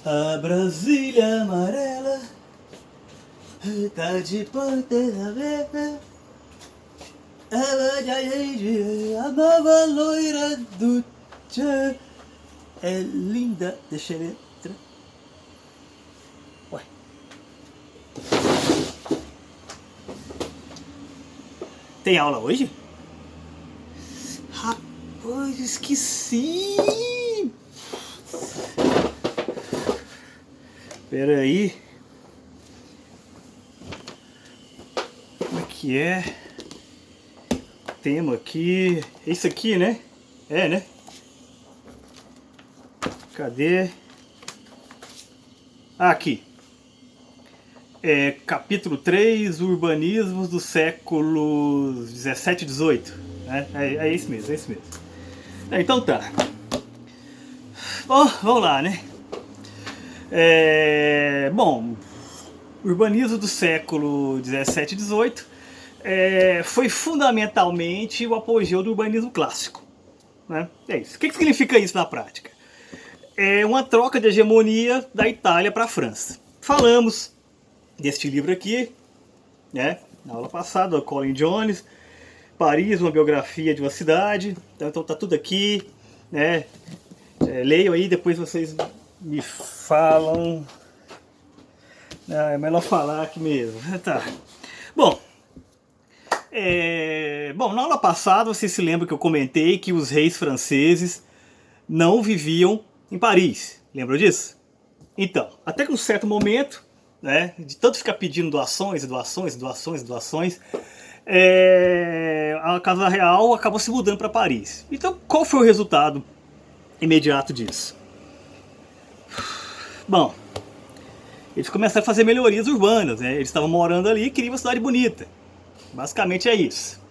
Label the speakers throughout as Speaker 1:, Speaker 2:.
Speaker 1: A Brasília amarela tá de portas abertas. A nova loira do tchan é linda. Deixa ele entrar. Ué. Tem aula hoje? Rapaz, esqueci. Pera aí. Como é que é? Tema aqui. É isso aqui, né? É, né? Cadê? Ah, aqui. É, capítulo 3, urbanismos dos séculos 17 e 18. É isso mesmo, é isso mesmo. Então tá. Bom, vamos lá, né? Bom, urbanismo do século 17 e 18 foi fundamentalmente o apogeu do urbanismo clássico. Né? É isso. O que significa isso na prática? É uma troca de hegemonia da Itália para a França. Falamos deste livro aqui, né? Na aula passada, o Colin Jones, Paris, uma biografia de uma cidade. Então tá tudo aqui, né? Leiam aí, depois vocês me falam. É melhor falar aqui mesmo. Tá. Bom, na aula passada vocês se lembram que eu comentei que os reis franceses não viviam em Paris. Lembram disso? Então, até que um certo momento, né, de tanto ficar pedindo doações, a Casa Real acabou se mudando para Paris. Então, qual foi o resultado imediato disso? Bom, eles começaram a fazer melhorias urbanas, né? Eles estavam morando ali e queriam uma cidade bonita. Basicamente é isso.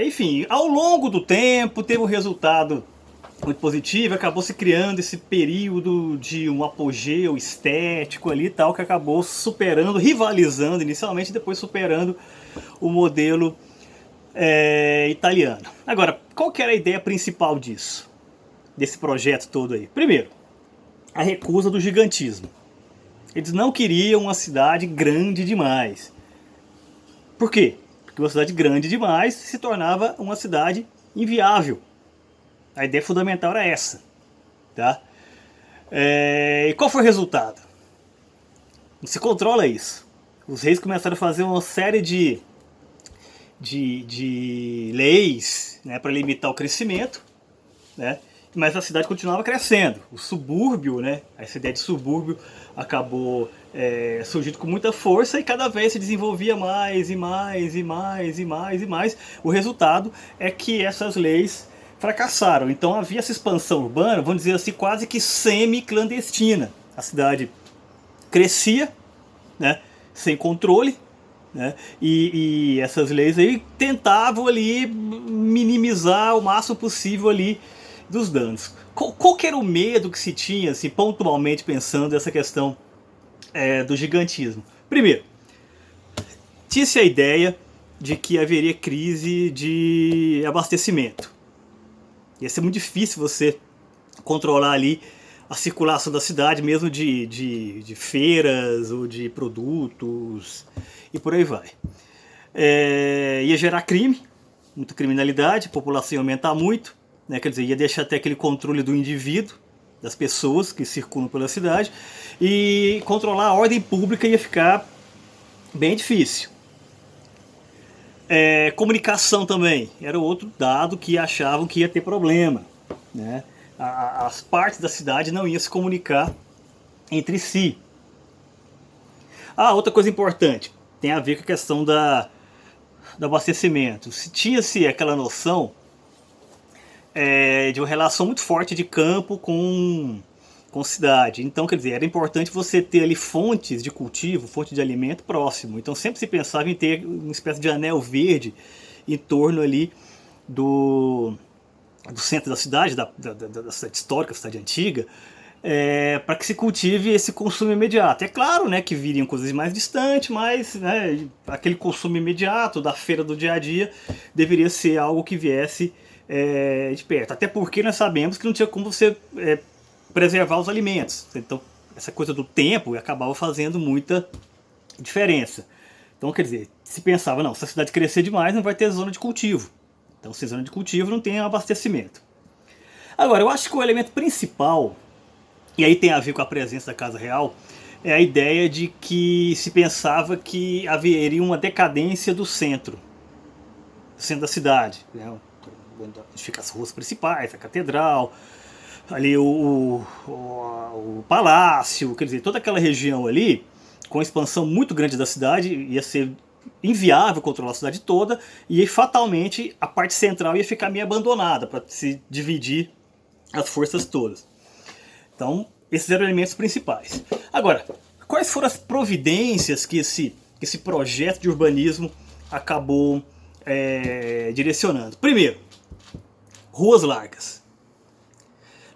Speaker 1: Enfim, ao longo do tempo teve um resultado muito positivo, acabou se criando esse período de um apogeu estético ali e tal, que acabou superando, rivalizando inicialmente, depois superando o modelo italiano. Agora, qual que era a ideia principal disso? Desse projeto todo aí? Primeiro, a recusa do gigantismo. Eles não queriam uma cidade grande demais. Por quê? Porque uma cidade grande demais se tornava uma cidade inviável. A ideia fundamental era essa. Tá? E qual foi o resultado? Não se controla isso. Os reis começaram a fazer uma série de leis, né, para limitar o crescimento, né? Mas a cidade continuava crescendo. O subúrbio, né, essa ideia de subúrbio acabou surgindo com muita força e cada vez se desenvolvia mais e mais e mais e mais e mais. O resultado é que essas leis fracassaram. Então havia essa expansão urbana, vamos dizer assim, quase que semi-clandestina. A cidade crescia, né, sem controle, né, e essas leis aí tentavam ali minimizar o máximo possível ali dos danos. Qual que era o medo que se tinha, assim, pontualmente pensando nessa questão do gigantismo? Primeiro, tinha-se a ideia de que haveria crise de abastecimento. Ia ser muito difícil você controlar ali a circulação da cidade, mesmo de feiras ou de produtos e por aí vai. Ia gerar crime, muita criminalidade, a população ia aumentar muito, né? Quer dizer, ia deixar até aquele controle do indivíduo, das pessoas que circulam pela cidade, e controlar a ordem pública ia ficar bem difícil. Comunicação também era outro dado que achavam que ia ter problema, né? As partes da cidade não iam se comunicar entre si. Outra coisa importante tem a ver com a questão do abastecimento. Tinha-se aquela noção de uma relação muito forte de campo com cidade. Então, quer dizer, era importante você ter ali fontes de cultivo, fonte de alimento próximo. Então sempre se pensava em ter uma espécie de anel verde em torno ali do centro da cidade, da cidade histórica, cidade antiga, para que se cultive esse consumo imediato. É claro, né, que viriam coisas mais distantes, mas, né, aquele consumo imediato da feira do dia a dia deveria ser algo que viesse de perto. Até porque nós sabemos que não tinha como você preservar os alimentos. Então, essa coisa do tempo acabava fazendo muita diferença. Então, quer dizer, se pensava, não, se a cidade crescer demais, não vai ter zona de cultivo. Então, sem zona de cultivo, não tem abastecimento. Agora, eu acho que o elemento principal, e aí tem a ver com a presença da Casa Real, é a ideia de que se pensava que haveria uma decadência do centro da cidade, né? Onde fica as ruas principais, a catedral, ali o palácio, quer dizer, toda aquela região ali, com a expansão muito grande da cidade, ia ser inviável controlar a cidade toda, e fatalmente a parte central ia ficar meio abandonada para se dividir as forças todas. Então, esses eram os elementos principais. Agora, quais foram as providências que esse projeto de urbanismo acabou direcionando? Primeiro, ruas largas.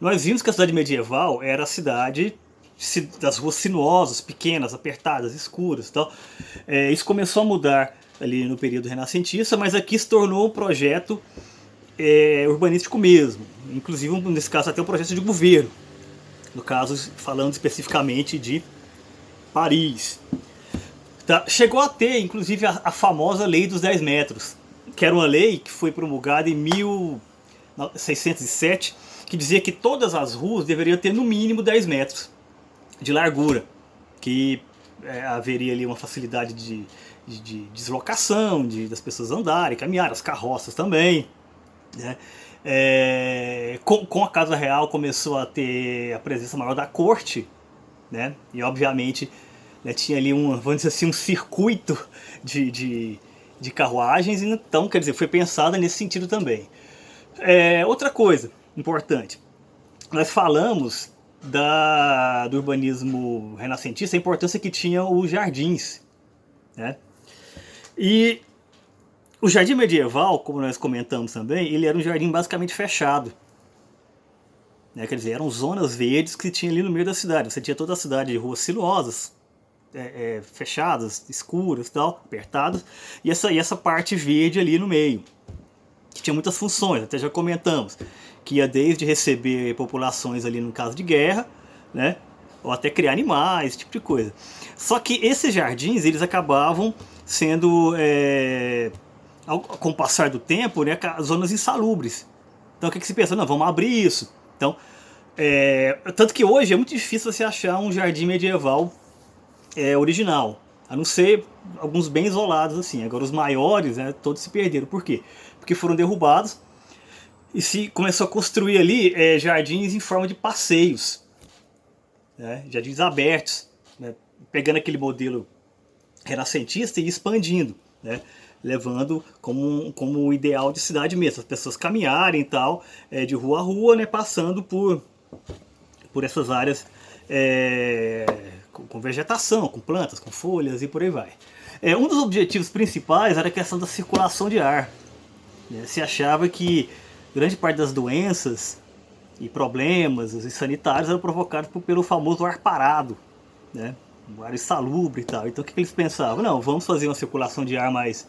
Speaker 1: Nós vimos que a cidade medieval era a cidade das ruas sinuosas, pequenas, apertadas, escuras e tal. Isso começou a mudar ali no período renascentista, mas aqui se tornou um projeto urbanístico mesmo. Inclusive, nesse caso, até um projeto de governo. No caso, falando especificamente de Paris. Tá? Chegou a ter, inclusive, a famosa Lei dos 10 metros, que era uma lei que foi promulgada em 1607, que dizia que todas as ruas deveriam ter no mínimo 10 metros de largura, que haveria ali uma facilidade de deslocação, das pessoas andarem, caminhar, as carroças também, né? Com a Casa Real começou a ter a presença maior da corte, né? E obviamente, né, tinha ali vamos dizer assim, um circuito de carruagens, então, quer dizer, foi pensada nesse sentido também. Outra coisa importante, nós falamos do urbanismo renascentista, a importância que tinha os jardins, né? E o jardim medieval, como nós comentamos também, ele era um jardim basicamente fechado, né? Quer dizer, eram zonas verdes que tinha ali no meio da cidade. Você tinha toda a cidade de ruas sinuosas, fechadas, escuras, tal, apertadas, e essa parte verde ali no meio, que tinha muitas funções, até já comentamos, que ia desde receber populações ali no caso de guerra, né, ou até criar animais, esse tipo de coisa. Só que esses jardins, eles acabavam sendo, com o passar do tempo, né, zonas insalubres. Então o que se pensa? Não, vamos abrir isso. Então, tanto que hoje é muito difícil você achar um jardim medieval original, a não ser alguns bem isolados assim. Agora os maiores, né, todos se perderam. Por quê? Porque foram derrubados e se começou a construir ali jardins em forma de passeios, né, jardins abertos, né, pegando aquele modelo renascentista e expandindo, né, levando como o ideal de cidade mesmo, as pessoas caminharem e tal, de rua a rua, né, passando por essas áreas com vegetação, com plantas, com folhas e por aí vai. Um dos objetivos principais era a questão da circulação de ar, né? Se achava que grande parte das doenças e problemas sanitários eram provocados pelo famoso ar parado, né? O ar insalubre e tal. Então o que eles pensavam? Não, vamos fazer uma circulação de ar mais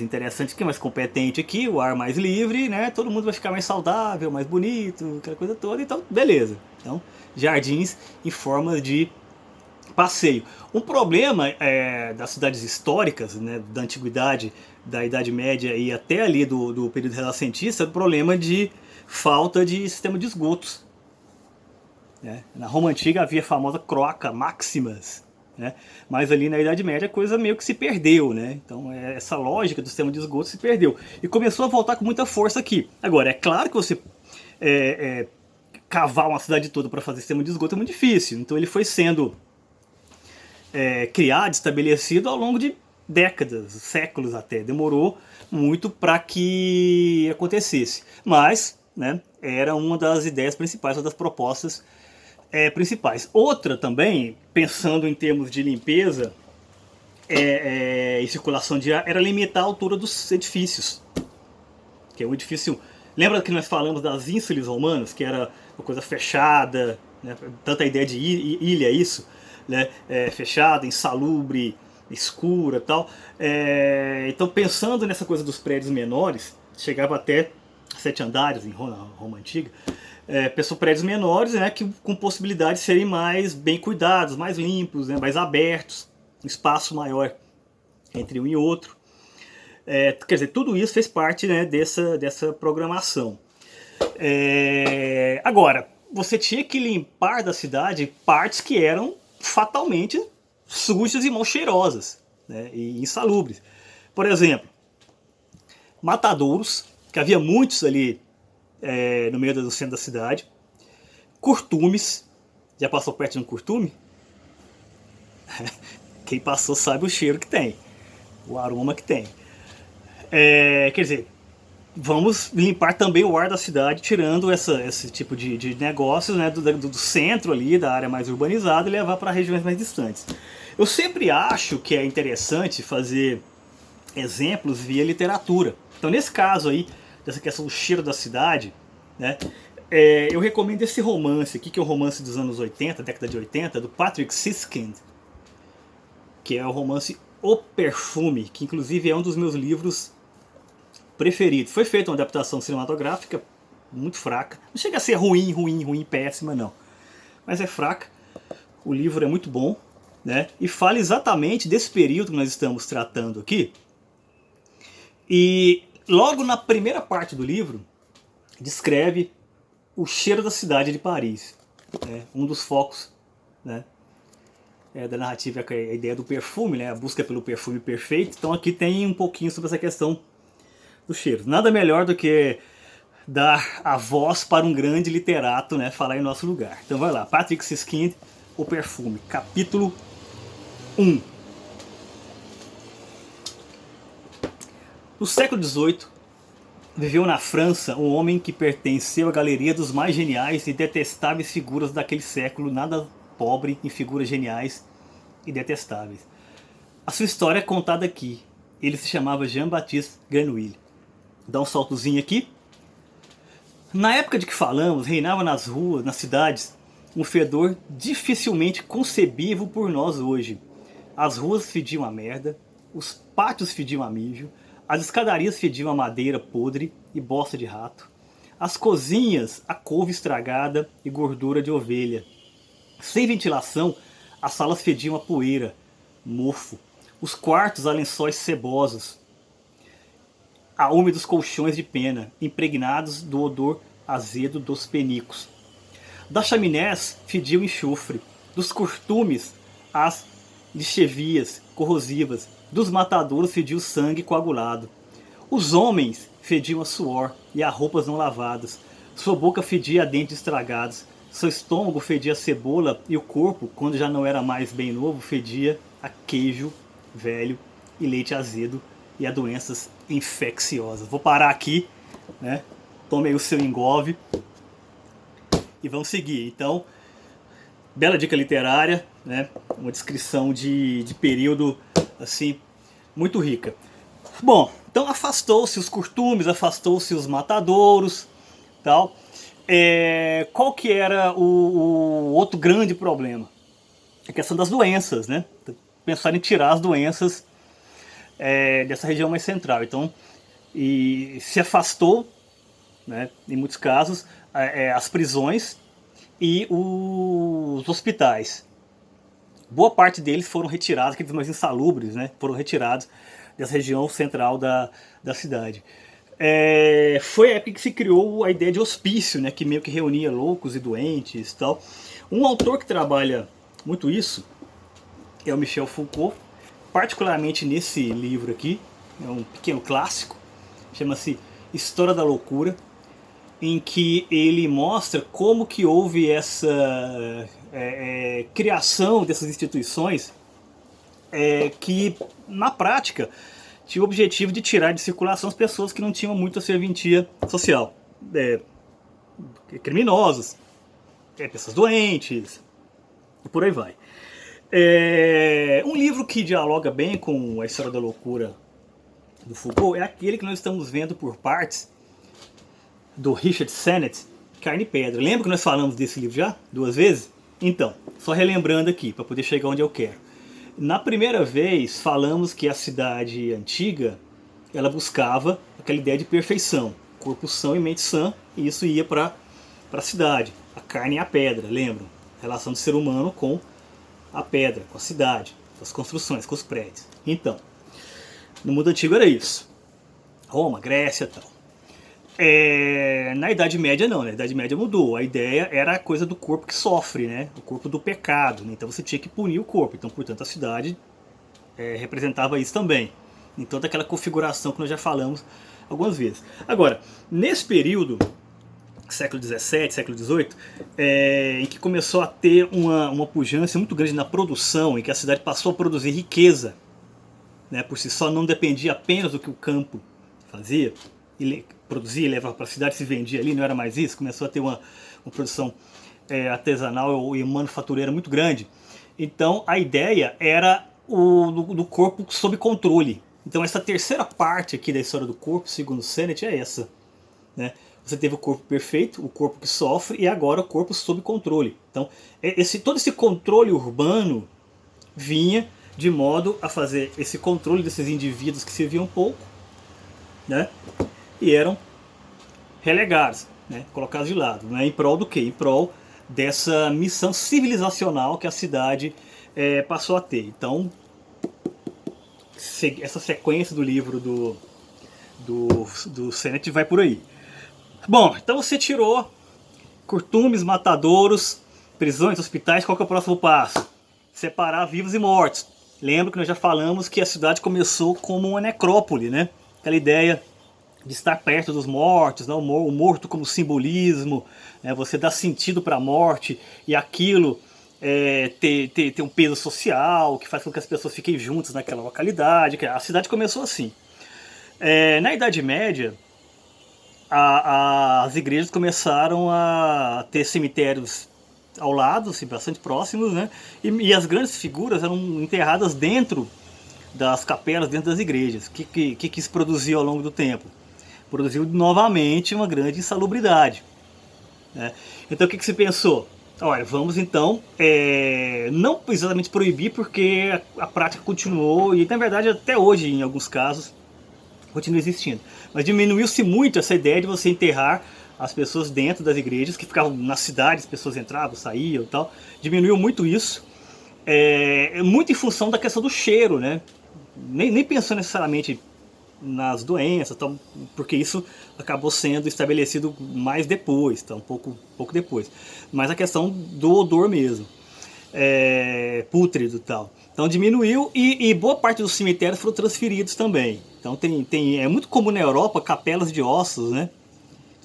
Speaker 1: interessante aqui, mais competente aqui, o ar mais livre, né? Todo mundo vai ficar mais saudável, mais bonito, aquela coisa toda, então beleza. Então, jardins em forma de passeio. Um problema das cidades históricas, né, da antiguidade, da Idade Média e até ali do período renascentista, é o problema de falta de sistema de esgotos, né? Na Roma Antiga havia a famosa Cloaca Maximas, né? Mas ali na Idade Média a coisa meio que se perdeu, né? Então essa lógica do sistema de esgoto se perdeu e começou a voltar com muita força aqui. Agora, é claro que você cavar uma cidade toda para fazer sistema de esgoto é muito difícil, então ele foi sendo criado, estabelecido ao longo de décadas, séculos até. Demorou muito para que acontecesse, mas, né, era uma das ideias principais, uma das propostas principais. Outra também, pensando em termos de limpeza e circulação de ar, era limitar a altura dos edifícios. Que é um edifício... Lembra que nós falamos das ínsulas romanas, que era uma coisa fechada, né? Tanta ideia de ilha, isso, né? Fechada, insalubre, escura e tal. Então, pensando nessa coisa dos prédios menores, chegava até 7 andares em Roma Antiga, prédios menores, né, com possibilidade de serem mais bem cuidados, mais limpos, né, mais abertos, um espaço maior entre um e outro. Quer dizer, tudo isso fez parte, né, dessa programação. Agora, você tinha que limpar da cidade partes que eram fatalmente sujas e mal cheirosas, né, e insalubres. Por exemplo, matadouros, que havia muitos ali no meio do centro da cidade, curtumes. Já passou perto de um curtume? Quem passou sabe o cheiro que tem, o aroma que tem. Quer dizer, vamos limpar também o ar da cidade, tirando esse tipo de negócios, né, do centro ali, da área mais urbanizada, e levar para regiões mais distantes. Eu sempre acho que é interessante fazer exemplos via literatura. Então, nesse caso aí, dessa questão do cheiro da cidade, né, eu recomendo esse romance aqui, que é um romance dos anos 80, década de 80, do Patrick Süskind, que é o romance O Perfume, que inclusive é um dos meus livros preferidos. Foi feita uma adaptação cinematográfica muito fraca. Não chega a ser ruim, péssima, não. Mas é fraca. O livro é muito bom, né? E fala exatamente desse período que nós estamos tratando aqui. E logo na primeira parte do livro, descreve o cheiro da cidade de Paris. Né? Um dos focos, né, da narrativa é a ideia do perfume, né? A busca pelo perfume perfeito. Então aqui tem um pouquinho sobre essa questão do cheiro. Nada melhor do que dar a voz para um grande literato, né, falar em nosso lugar. Então vai lá, Patrick Süskind, O Perfume, capítulo 1. No século XVIII, viveu na França um homem que pertenceu à galeria dos mais geniais e detestáveis figuras daquele século, nada pobre em figuras geniais e detestáveis. A sua história é contada aqui. Ele se chamava Jean-Baptiste Grenouille. Dá um saltozinho aqui. Na época de que falamos, reinava nas ruas, nas cidades, um fedor dificilmente concebível por nós hoje. As ruas fediam a merda, os pátios fediam a mijo, as escadarias fediam a madeira podre e bosta de rato, as cozinhas a couve estragada e gordura de ovelha. Sem ventilação, as salas fediam a poeira, mofo, os quartos a lençóis cebosos, a úmidos colchões de pena, impregnados do odor azedo dos penicos. Das chaminés fedia o enxofre, dos costumes as lichevias corrosivas, dos matadouros fedia o sangue coagulado. Os homens fediam a suor e a roupas não lavadas, sua boca fedia a dentes estragados, seu estômago fedia a cebola e o corpo, quando já não era mais bem novo, fedia a queijo velho e leite azedo e a doenças infecciosas. Vou parar aqui, né? Tome aí o seu engove e vamos seguir. Então, bela dica literária, né? Uma descrição de período assim muito rica. Bom, então afastou-se os costumes, afastou-se os matadouros, tal. Qual que era o outro grande problema? A questão das doenças, né? Pensar em tirar as doenças dessa região mais central. Então, e se afastou, né, em muitos casos, as prisões e os hospitais. Boa parte deles foram retirados, aqueles mais insalubres, né, foram retirados dessa região central da cidade. Foi a época que se criou a ideia de hospício, né, que meio que reunia loucos e doentes e tal. Um autor que trabalha muito isso é o Michel Foucault, particularmente nesse livro aqui, é um pequeno clássico, chama-se História da Loucura, em que ele mostra como que houve essa criação dessas instituições que, na prática, tinha o objetivo de tirar de circulação as pessoas que não tinham muita serventia social. Criminosos, pessoas doentes, e por aí vai. Um livro que dialoga bem com a História da Loucura do Foucault é aquele que nós estamos vendo por partes, do Richard Sennett, Carne e Pedra. Lembra que nós falamos desse livro já? 2 vezes? Então, só relembrando aqui, para poder chegar onde eu quero. Na primeira vez, falamos que a cidade antiga, ela buscava aquela ideia de perfeição, corpo são e mente sã, e isso ia para para a cidade. A carne e a pedra, lembram? Relação do ser humano com a pedra, com a cidade, com as construções, com os prédios. Então, no mundo antigo era isso. Roma, Grécia e tal. Na Idade Média não, na Idade Média mudou. A ideia era a coisa do corpo que sofre, né? O corpo do pecado. Né? Então você tinha que punir o corpo. Então, portanto, a cidade representava isso também. Em toda aquela configuração que nós já falamos algumas vezes. Agora, nesse período, século XVII, século XVIII, em que começou a ter uma pujança muito grande na produção, em que a cidade passou a produzir riqueza, né, por si só, não dependia apenas do que o campo fazia, produzia e levava para a cidade, se vendia ali, não era mais isso, começou a ter uma produção artesanal e manufatureira muito grande. Então a ideia era do corpo sob controle. Então essa terceira parte aqui da história do corpo, segundo Sennett, é essa. Né? Você teve o corpo perfeito, o corpo que sofre, e agora o corpo sob controle. Então todo esse controle urbano vinha de modo a fazer esse controle desses indivíduos que serviam pouco, né? E eram relegados, né? Colocados de lado. Né? Em prol do quê? Em prol dessa missão civilizacional que a cidade passou a ter. Então, essa sequência do livro do Sennett vai por aí. Bom, então você tirou curtumes, matadouros, prisões, hospitais. Qual que é o próximo passo? Separar vivos e mortos. Lembra que nós já falamos que a cidade começou como uma necrópole, né? Aquela ideia de estar perto dos mortos, né? O morto como simbolismo, né? Você dá sentido para a morte e aquilo ter um peso social que faz com que as pessoas fiquem juntas naquela localidade. A cidade começou assim. Na Idade Média, as igrejas começaram a ter cemitérios ao lado, assim, bastante próximos, né? E as grandes figuras eram enterradas dentro das capelas, dentro das igrejas. O que isso produziu ao longo do tempo? Produziu novamente uma grande insalubridade. Né? Então o que se pensou? Olha, vamos então, não exatamente proibir, porque a prática continuou, e na verdade até hoje, em alguns casos, continua existindo. Mas diminuiu-se muito essa ideia de você enterrar as pessoas dentro das igrejas, que ficavam nas cidades, as pessoas entravam, saíam e tal. Diminuiu muito isso, muito em função da questão do cheiro, né? Nem pensou necessariamente nas doenças, tal, porque isso acabou sendo estabelecido mais depois, tá? um pouco depois. Mas a questão do odor mesmo, pútrido e tal. Então diminuiu e boa parte dos cemitérios foram transferidos também. Então é muito comum na Europa capelas de ossos, né?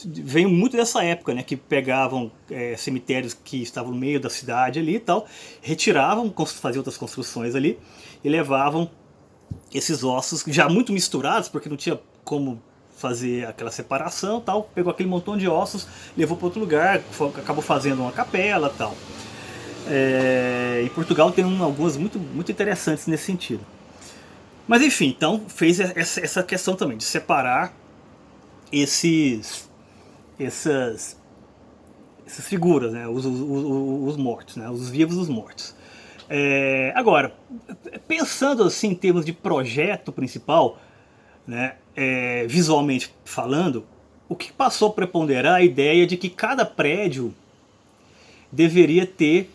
Speaker 1: Veio muito dessa época, né? Que pegavam cemitérios que estavam no meio da cidade ali e tal, retiravam, faziam outras construções ali e levavam esses ossos já muito misturados, porque não tinha como fazer aquela separação tal, pegou aquele montão de ossos, levou para outro lugar, acabou fazendo uma capela tal. Em Portugal tem algumas muito interessantes nesse sentido. Mas enfim, então fez essa questão também de separar essas figuras, né? os mortos, né? Os vivos e os mortos. Agora, pensando assim em termos de projeto principal, né? Visualmente falando, o que passou a preponderar a ideia de que cada prédio deveria ter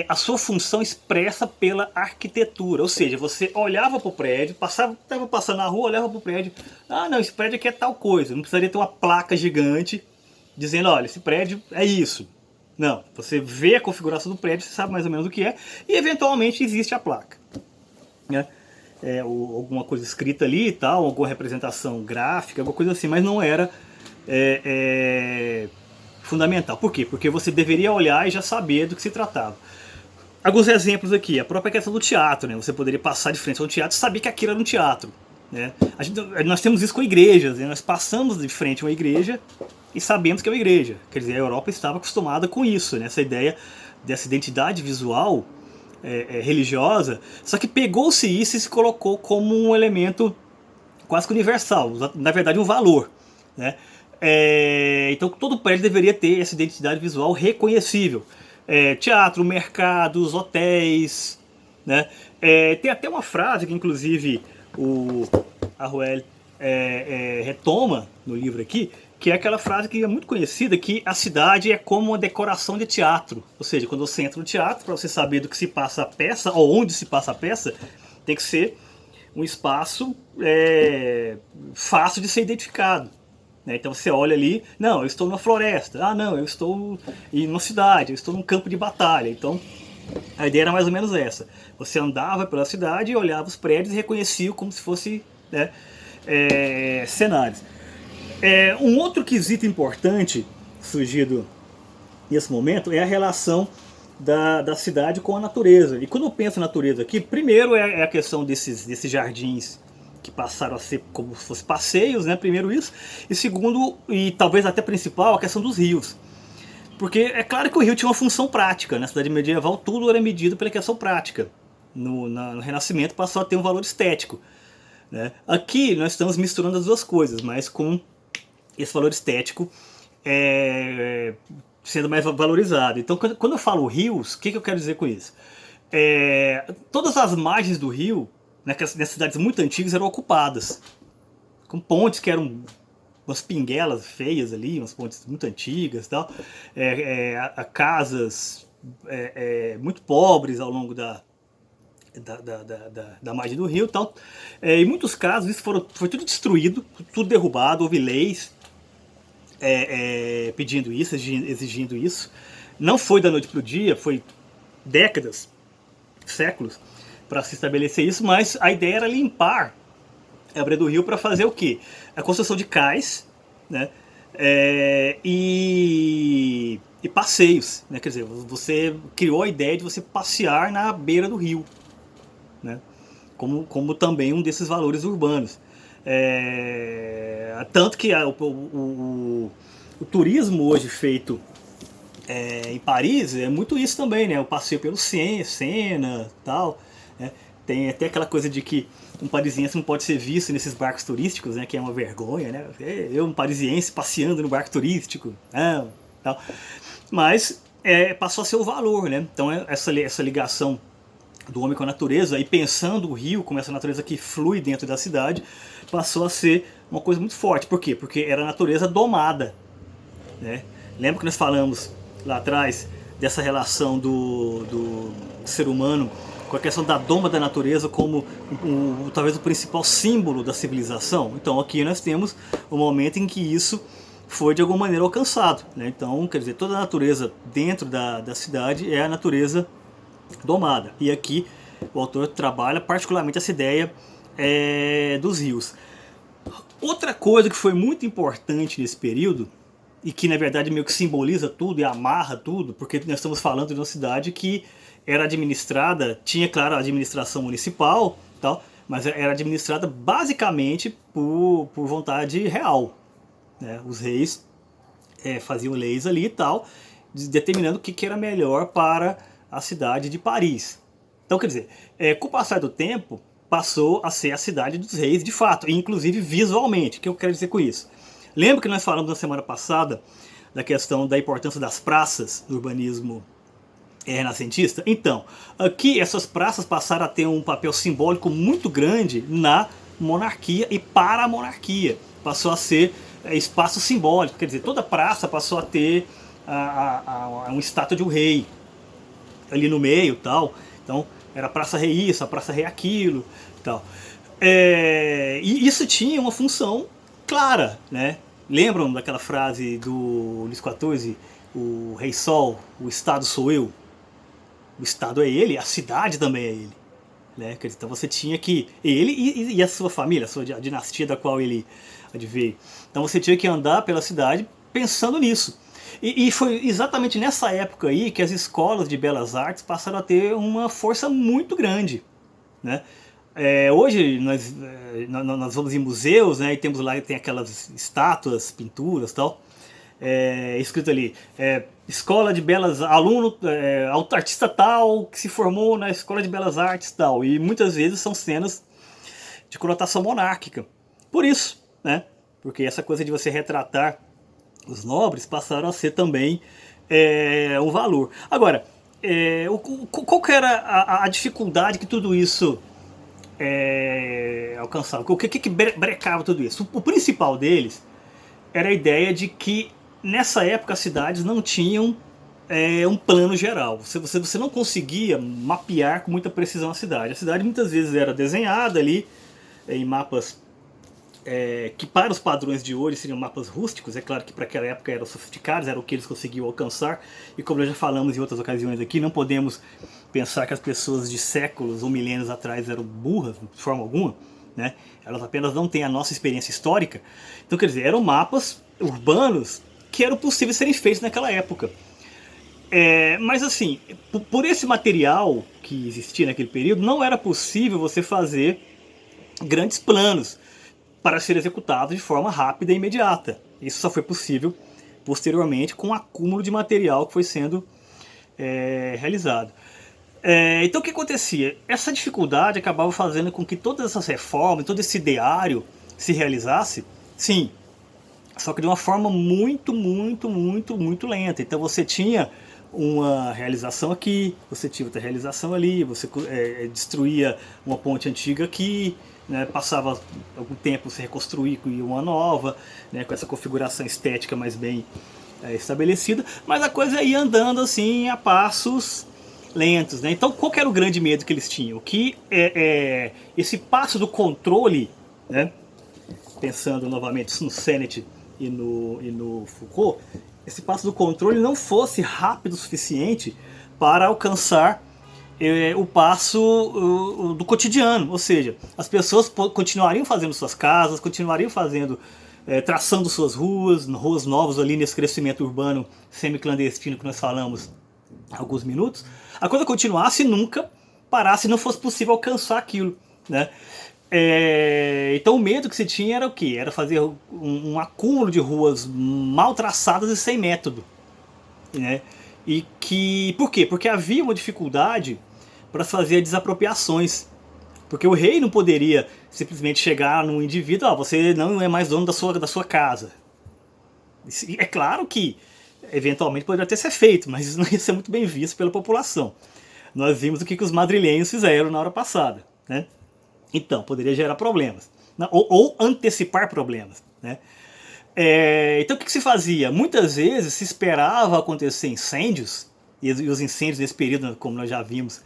Speaker 1: a sua função expressa pela arquitetura. Ou seja, você olhava para o prédio, estava passando na rua, olhava para o prédio, não, esse prédio aqui é tal coisa, não precisaria ter uma placa gigante dizendo, olha, esse prédio é isso. Não, você vê a configuração do prédio, você sabe mais ou menos o que é, e eventualmente existe a placa. Né? Alguma coisa escrita ali e tal, alguma representação gráfica, alguma coisa assim, mas não era fundamental. Por quê? Porque você deveria olhar e já saber do que se tratava. Alguns exemplos aqui, a própria questão do teatro, né? Você poderia passar de frente a um teatro e saber que aquilo era um teatro. Né? Nós temos isso com igrejas, né? Nós passamos de frente a uma igreja e sabemos que é uma igreja. Quer dizer, a Europa estava acostumada com isso, né? Essa ideia dessa identidade visual religiosa, só que pegou-se isso e se colocou como um elemento quase que universal, na verdade um valor. Né? Então todo prédio deveria ter essa identidade visual reconhecível. Teatro, mercados, hotéis. Né? Tem até uma frase que inclusive o Arruel retoma no livro aqui, que é aquela frase que é muito conhecida, que a cidade é como uma decoração de teatro. Ou seja, quando você entra no teatro, para você saber do que se passa a peça, ou onde se passa a peça, tem que ser um espaço fácil de ser identificado. Né? Então você olha ali, não, eu estou numa floresta, ah não, eu estou em uma cidade, eu estou num campo de batalha. Então a ideia era mais ou menos essa. Você andava pela cidade e olhava os prédios e reconhecia como se fosse, né, cenários. Um outro quesito importante surgido nesse momento é a relação da cidade com a natureza. E quando eu penso em natureza aqui, primeiro é a questão desses jardins que passaram a ser como se fossem passeios, né? Primeiro isso. E segundo, e talvez até principal, a questão dos rios. Porque é claro que o rio tinha uma função prática. Na cidade medieval tudo era medido pela questão prática. No Renascimento passou a ter um valor estético. Né? Aqui nós estamos misturando as duas coisas, mas com esse valor estético sendo mais valorizado. Então, quando eu falo rios, o que eu quero dizer com isso? Todas as margens do rio, nas cidades muito antigas, eram ocupadas, com pontes que eram umas pinguelas feias ali, umas pontes muito antigas e tal, casas muito pobres ao longo da margem do rio e tal. Em muitos casos isso foi tudo destruído, tudo derrubado, houve leis pedindo isso, exigindo isso. Não foi da noite para o dia, foi décadas, séculos, para se estabelecer isso, mas a ideia era limpar a beira do rio para fazer o quê? A construção de cais, né? E passeios, né? Quer dizer, você criou a ideia de você passear na beira do rio, né? Como também um desses valores urbanos. Tanto que o turismo hoje feito em Paris é muito isso também, né? O passeio pelo Sena e tal. Né? Tem até aquela coisa de que um parisiense não pode ser visto nesses barcos turísticos, né? Que é uma vergonha, né? Eu, um parisiense, passeando no barco turístico, não, tal. Mas passou a ser o valor, né? Então essa ligação do homem com a natureza, e pensando o rio como essa natureza que flui dentro da cidade, passou a ser uma coisa muito forte. Por quê? Porque era a natureza domada. Né? Lembra que nós falamos lá atrás dessa relação do ser humano com a questão da doma da natureza como talvez o principal símbolo da civilização? Então aqui nós temos o momento em que isso foi de alguma maneira alcançado. Né? Então, quer dizer, toda a natureza dentro da cidade é a natureza domada. E aqui o autor trabalha particularmente essa ideia dos rios. Outra coisa que foi muito importante nesse período, e que na verdade meio que simboliza tudo e amarra tudo, porque nós estamos falando de uma cidade que era administrada, tinha claro a administração municipal, tal, mas era administrada basicamente por vontade real. Né? Os reis faziam leis ali e tal, determinando o que era melhor para a cidade de Paris. Então, quer dizer, com o passar do tempo, passou a ser a cidade dos reis de fato, inclusive visualmente. O que eu quero dizer com isso? Lembra que nós falamos na semana passada da questão da importância das praças no urbanismo renascentista? Então, aqui essas praças passaram a ter um papel simbólico muito grande na monarquia e para a monarquia. Passou a ser espaço simbólico, quer dizer, toda praça passou a ter uma estátua de um rei ali no meio, tal. Então era a Praça Rei isso, a Praça Rei aquilo, tal. E isso tinha uma função clara, né? Lembram daquela frase do Luís XIV, o Rei Sol, o Estado sou eu? O Estado é ele, a cidade também é ele. Né? Então você tinha que... Ele e a sua família, a dinastia da qual ele adveio. Então você tinha que andar pela cidade pensando nisso. E foi exatamente nessa época aí que as escolas de belas artes passaram a ter uma força muito grande. Né? Hoje nós vamos em museus, né, e temos lá, tem aquelas estátuas, pinturas e tal, escrito ali, escola de belas, aluno, artista tal que se formou na escola de belas artes tal, e muitas vezes são cenas de conotação monárquica. Por isso, né, porque essa coisa de você retratar os nobres passaram a ser também um valor. Agora, qual que era a dificuldade que tudo isso alcançava? O que brecava tudo isso? O principal deles era a ideia de que nessa época as cidades não tinham um plano geral. Você não conseguia mapear com muita precisão a cidade. A cidade muitas vezes era desenhada ali em mapas que para os padrões de hoje seriam mapas rústicos. É claro que para aquela época eram sofisticados, era o que eles conseguiam alcançar. E como nós já falamos em outras ocasiões aqui, não podemos pensar que as pessoas de séculos ou milênios atrás eram burras de forma alguma, né? Elas apenas não têm a nossa experiência histórica. Então, quer dizer, eram mapas urbanos que eram possíveis serem feitos naquela época. Mas assim, por esse material que existia naquele período, não era possível você fazer grandes planos para ser executados de forma rápida e imediata. Isso só foi possível posteriormente com o acúmulo de material que foi sendo realizado. Então o que acontecia? Essa dificuldade acabava fazendo com que todas essas reformas, todo esse ideário se realizasse, sim, só que de uma forma muito, muito, muito, muito lenta. Então você tinha uma realização aqui, você tinha outra realização ali, você destruía uma ponte antiga aqui, né, passava algum tempo se reconstruir com uma nova, né, com essa configuração estética mais bem estabelecida, mas a coisa ia andando assim a passos lentos, né? Então qual que era o grande medo que eles tinham? Que esse passo do controle, né, pensando novamente no Sennett e no Foucault, esse passo do controle não fosse rápido o suficiente para alcançar o passo do cotidiano, ou seja, as pessoas continuariam fazendo suas casas, continuariam fazendo, traçando suas ruas novas ali nesse crescimento urbano semi-clandestino que nós falamos há alguns minutos, a coisa continuasse e nunca parasse, não fosse possível alcançar aquilo, né? Então o medo que se tinha era o quê? Era fazer um acúmulo de ruas mal traçadas e sem método, né? Por quê? Porque havia uma dificuldade para fazer desapropriações. Porque o rei não poderia simplesmente chegar num indivíduo, você não é mais dono da sua casa. É claro que eventualmente poderia até ser feito, mas isso não ia ser muito bem visto pela população. Nós vimos o que os madrilenhos fizeram na hora passada, né? Então, poderia gerar problemas, né? Ou antecipar problemas, né? Então o que se fazia? Muitas vezes se esperava acontecer incêndios, e os incêndios nesse período, como nós já vimos,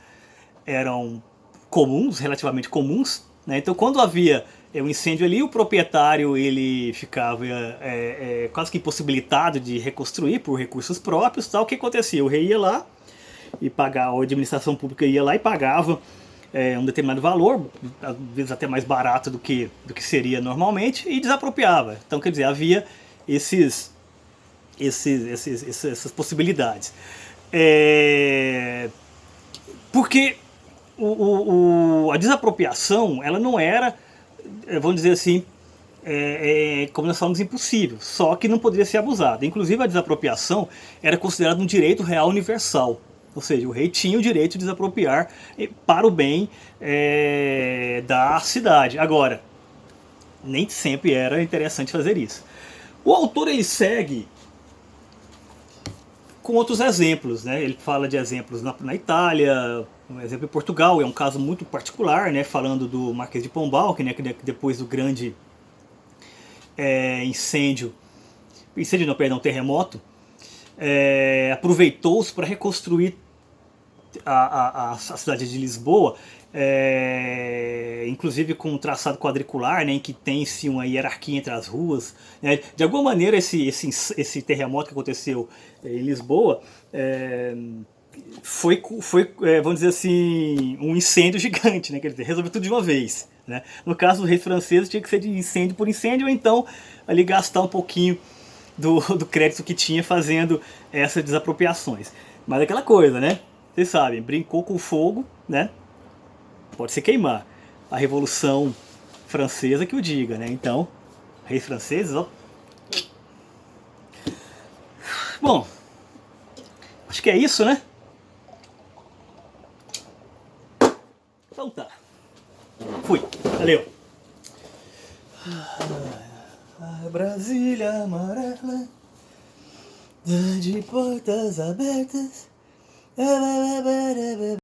Speaker 1: eram comuns, relativamente comuns, né? Então quando havia um incêndio ali, o proprietário ele ficava quase que impossibilitado de reconstruir por recursos próprios, tal. O que acontecia? O rei ia lá e pagava, a administração pública ia lá e pagava um determinado valor, às vezes até mais barato do que seria normalmente, e desapropriava. Então, quer dizer, havia essas possibilidades. Porque a desapropriação, ela não era, vamos dizer assim, como nós falamos, impossível, só que não poderia ser abusada. Inclusive a desapropriação era considerada um direito real universal. Ou seja, o rei tinha o direito de desapropriar para o bem da cidade. Agora, nem sempre era interessante fazer isso. O autor ele segue com outros exemplos, né? Ele fala de exemplos na Itália, um exemplo em Portugal, é um caso muito particular, né? Falando do Marquês de Pombal, que depois do grande terremoto, aproveitou-se para reconstruir a cidade de Lisboa, inclusive com um traçado quadricular, né, em que tem-se uma hierarquia entre as ruas, né? De alguma maneira esse terremoto que aconteceu em Lisboa foi vamos dizer assim, um incêndio gigante, né? Quer dizer, resolveu tudo de uma vez, né? No caso dos reis franceses tinha que ser de incêndio por incêndio, ou então ali gastar um pouquinho do crédito que tinha fazendo essas desapropriações. Mas aquela coisa, né? Vocês sabem, brincou com fogo, né? Pode se queimar. A Revolução Francesa que o diga, né? Então, reis franceses, ó. Bom, acho que é isso, né? Então tá. Fui. Valeu. Brasília amarela, de portas abertas.